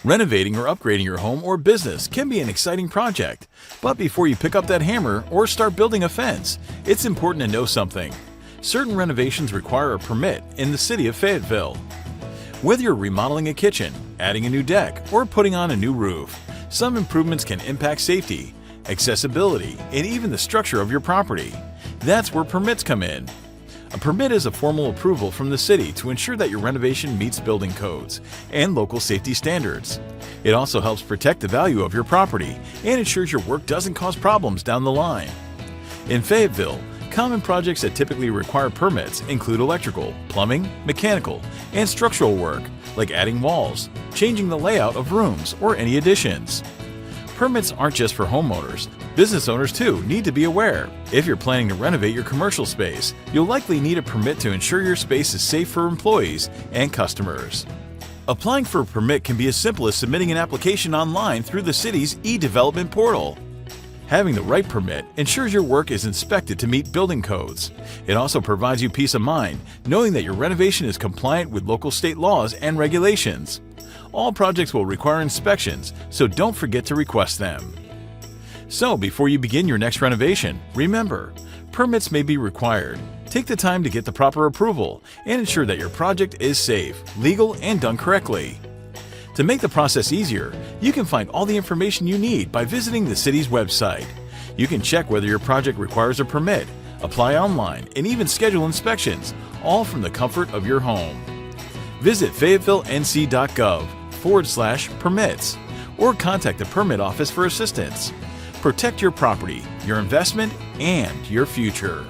Renovating or upgrading your home or business can be an exciting project, but before you pick up that hammer or start building a fence, it's important to know something. Certain renovations require a permit in the City of Fayetteville. Whether you're remodeling a kitchen, adding a new deck, or putting on a new roof, some improvements can impact safety, accessibility, and even the structure of your property. That's where permits come in. A permit is a formal approval from the city to ensure that your renovation meets building codes and local safety standards. It also helps protect the value of your property and ensures your work doesn't cause problems down the line. In Fayetteville, common projects that typically require permits include electrical, plumbing, mechanical, and structural work, like adding walls, changing the layout of rooms, or any additions. Permits aren't just for homeowners. Business owners too need to be aware. If you're planning to renovate your commercial space, you'll likely need a permit to ensure your space is safe for employees and customers. Applying for a permit can be as simple as submitting an application online through the city's e-development portal. Having the right permit ensures your work is inspected to meet building codes. It also provides you peace of mind knowing that your renovation is compliant with local state laws and regulations. All projects will require inspections, so don't forget to request them. So before you begin your next renovation, remember, permits may be required. Take the time to get the proper approval and ensure that your project is safe, legal, and done correctly. To make the process easier, you can find all the information you need by visiting the city's website. You can check whether your project requires a permit, apply online, and even schedule inspections, all from the comfort of your home. Visit FayettilleNC.gov/permits or contact the permit office for assistance. Protect your property, your investment, and your future.